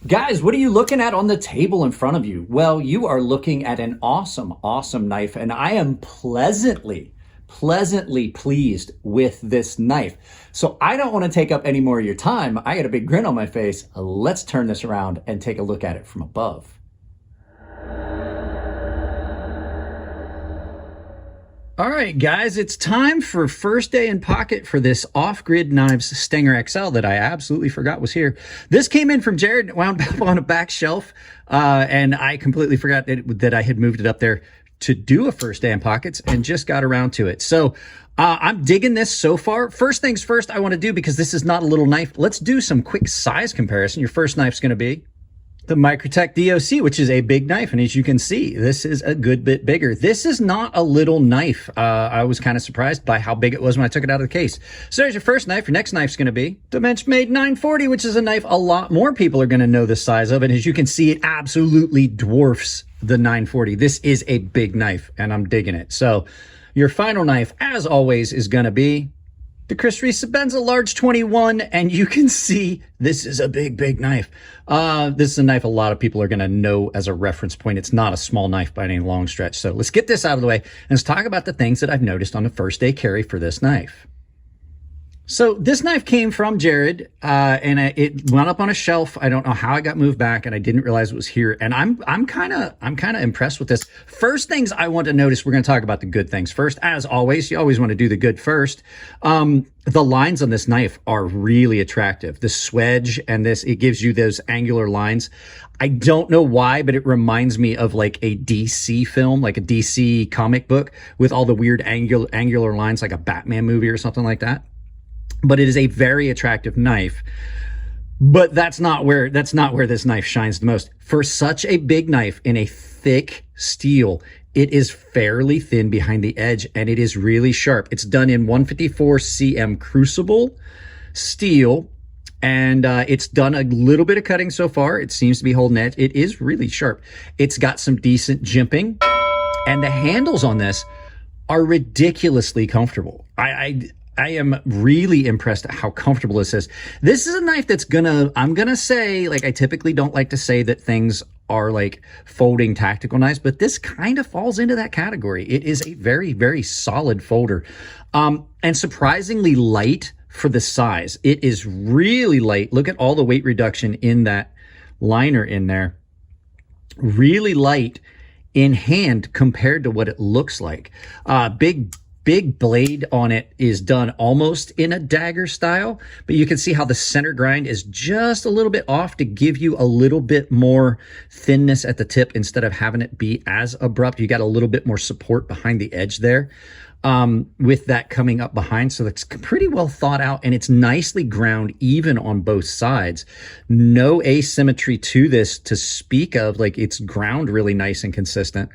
Guys, what are you looking at on the table in front of you? Well, you are looking at an awesome, awesome knife, and I am pleasantly pleased with this knife. So I don't want to take up any more of your time. I got a big grin on my face. Let's turn this around and take a look at it from above. All right, guys, it's time for first day in pocket for this Off-Grid Knives Stinger XL that I absolutely forgot was here. This came in from Jared, wound up on a back shelf, and I completely forgot that I had moved it up there to do a first day in pockets and just got around to it. So I'm digging this so far. First things first, I want to do, because this is not a little knife, let's do some quick size comparison. Your first knife's going to be the Microtech DOC, which is a big knife. And as you can see, this is a good bit bigger. This is not a little knife. I was kind of surprised by how big it was when I took it out of the case. So there's your first knife. Your next knife's going to be the Benchmade 940, which is a knife a lot more people are going to know the size of. And as you can see, it absolutely dwarfs the 940. This is a big knife, and I'm digging it. So your final knife, as always, is going to be the Chris Reese Sebenza Large 21, and you can see this is a big knife. This is a knife a lot of people are going to know as a reference point. It's not a small knife by any long stretch. So let's get this out of the way and let's talk about the things that I've noticed on the first day carry for this knife. So this knife came from Jared, and it went up on a shelf. I don't know how it got moved back, and I didn't realize it was here. And I'm kind of impressed with this. First things I want to notice, we're going to talk about the good things first. As always, you always want to do the good first. The lines on this knife are really attractive. The swedge and this, it gives you those angular lines. I don't know why, but it reminds me of like a DC film, like a DC comic book with all the weird angular lines, like a Batman movie or something like that. But it is a very attractive knife. But that's not where this knife shines the most. For such a big knife in a thick steel, it is fairly thin behind the edge, and it is really sharp. It's done in 154 cm crucible steel, and it's done a little bit of cutting so far. It seems to be holding edge. It is really sharp. It's got some decent jimping, and the handles on this are ridiculously comfortable. I am really impressed at how comfortable this is. This is a knife that's I'm gonna say, like, I typically don't like to say that things are like folding tactical knives, but this kind of falls into that category. It is a very, very solid folder, and surprisingly light for the size. It is really light. Look at all the weight reduction in that liner in there. Really light in hand compared to what it looks like. Big blade on it is done almost in a dagger style, but you can see how the center grind is just a little bit off to give you a little bit more thinness at the tip instead of having it be as abrupt. You got a little bit more support behind the edge there, with that coming up behind. So that's pretty well thought out, and it's nicely ground even on both sides. No asymmetry to this to speak of. Like, it's ground really nice and consistent.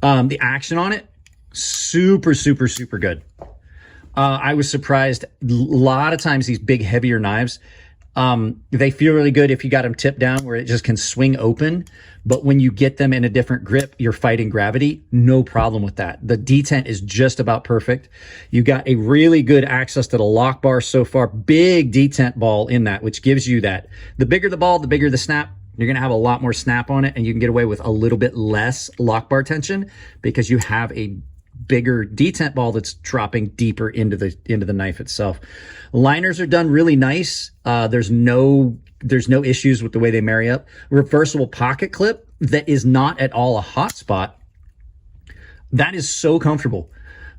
The action on it, super good. I was surprised. A lot of times these big, heavier knives, they feel really good if you got them tipped down where it just can swing open. But when you get them in a different grip, you're fighting gravity. No problem with that. The detent is just about perfect. You got a really good access to the lock bar so far. Big detent ball in that, which gives you that. The bigger the ball, the bigger the snap. You're going to have a lot more snap on it, and you can get away with a little bit less lock bar tension because you have a bigger detent ball that's dropping deeper into the knife itself. Liners are done really nice. There's no issues with the way they marry up. Reversible pocket clip that is not at all a hot spot. That is so comfortable.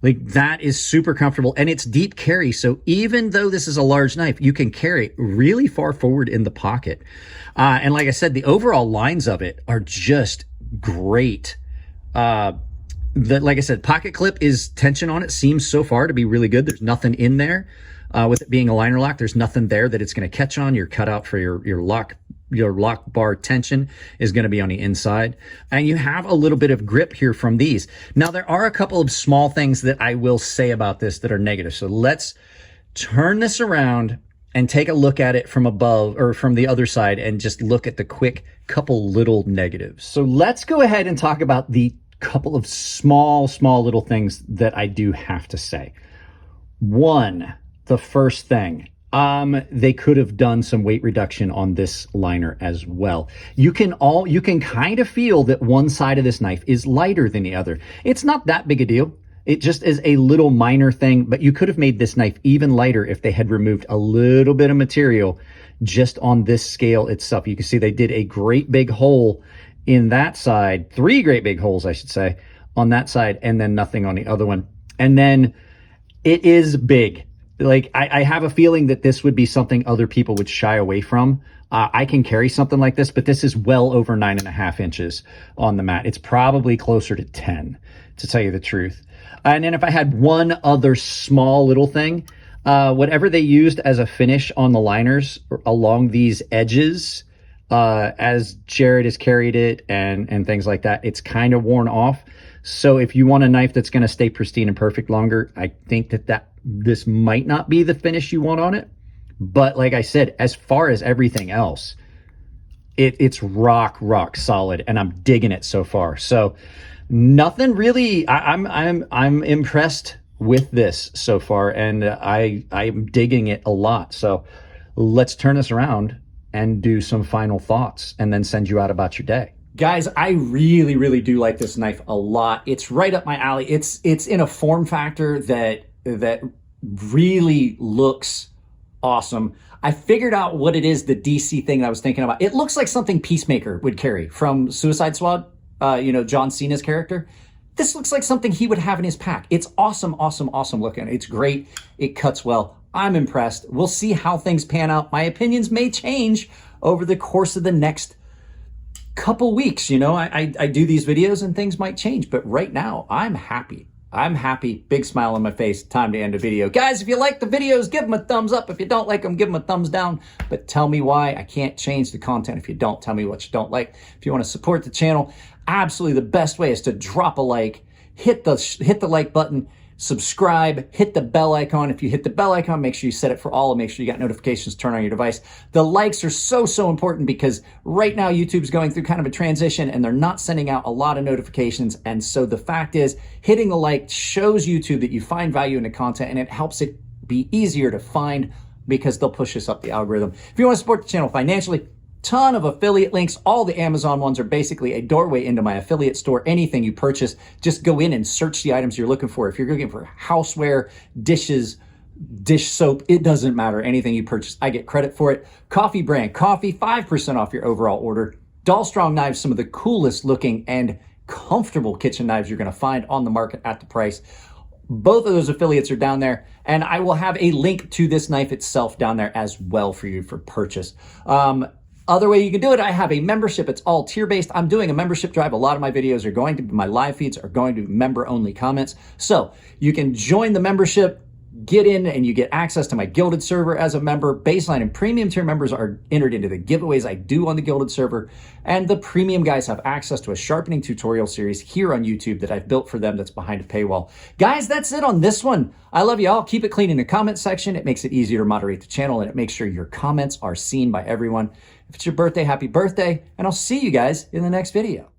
Like, that is super comfortable, and it's deep carry. So even though this is a large knife, you can carry it really far forward in the pocket. And like I said, the overall lines of it are just great. Like I said, pocket clip is tension on it seems so far to be really good. There's nothing in there. With it being a liner lock, there's nothing there that it's going to catch on. Your cutout for your lock bar tension is going to be on the inside. And you have a little bit of grip here from these. Now, there are a couple of small things that I will say about this that are negative. So let's turn this around and take a look at it from above, or from the other side, and just look at the quick couple little negatives. So let's go ahead and talk about the couple of small little things that I do have to say. One, the first thing, They could have done some weight reduction on this liner as well. You can kind of feel that one side of this knife is lighter than the other. It's not that big a deal. It just is a little minor thing, but you could have made this knife even lighter if they had removed a little bit of material just on this scale itself. You can see they did a great big hole in that side, 3 great big holes, I should say, on that side, and then nothing on the other one. And then it is big. Like, I have a feeling that this would be something other people would shy away from. I can carry something like this, but this is well over 9.5 inches on the mat. It's probably closer to 10, to tell you the truth. And then if I had one other small little thing, whatever they used as a finish on the liners along these edges, as Jared has carried it and things like that, it's kind of worn off. So if you want a knife that's going to stay pristine and perfect longer, I think that this might not be the finish you want on it. But like I said, as far as everything else, it's rock solid, and I'm digging it so far. So nothing really. I'm impressed with this so far, and I'm digging it a lot. So let's turn this around and do some final thoughts, and then send you out about your day. Guys, I really do like this knife a lot. It's right up my alley. It's in a form factor that really looks awesome. I figured out what it is, the DC thing that I was thinking about. It looks like something Peacemaker would carry from Suicide Squad, John Cena's character. This looks like something he would have in his pack. It's awesome looking. It's great. It cuts well. I'm impressed. We'll see how things pan out. My opinions may change over the course of the next couple weeks. I do these videos and things might change, but right now I'm happy. Big smile on my face. Time to end the video. Guys, if you like the videos, give them a thumbs up. If you don't like them, give them a thumbs down. But tell me why. I can't change the content if you don't tell me what you don't like. If you want to support the channel, absolutely the best way is to drop a like, hit the like button, subscribe, hit the bell icon. If you hit the bell icon, make sure you set it for all and make sure you got notifications turned on your device. The likes are so important because right now YouTube's going through kind of a transition and they're not sending out a lot of notifications. And so the fact is, hitting the like shows YouTube that you find value in the content, and it helps it be easier to find because they'll push us up the algorithm. If you want to support the channel financially, ton of affiliate links. All the Amazon ones are basically a doorway into my affiliate store. Anything you purchase, just go in and search the items you're looking for. If you're looking for houseware, dishes, dish soap, it doesn't matter. Anything you purchase, I get credit for it. Coffee brand coffee, 5% off your overall order. Doll Strong knives, some of the coolest looking and comfortable kitchen knives you're going to find on the market at the price. Both of those affiliates are down there, and I will have a link to this knife itself down there as well for you for purchase. Other way you can do it, I have a membership. It's all tier-based. I'm doing a membership drive. A lot of my videos are going to be, my live feeds are going to be member-only comments. So you can join the membership, get in, and you get access to my Gilded server as a member. Baseline and premium tier members are entered into the giveaways I do on the Gilded server. And the premium guys have access to a sharpening tutorial series here on YouTube that I've built for them that's behind a paywall. Guys, that's it on this one. I love you all. Keep it clean in the comment section. It makes it easier to moderate the channel, and it makes sure your comments are seen by everyone. If it's your birthday, happy birthday, and I'll see you guys in the next video.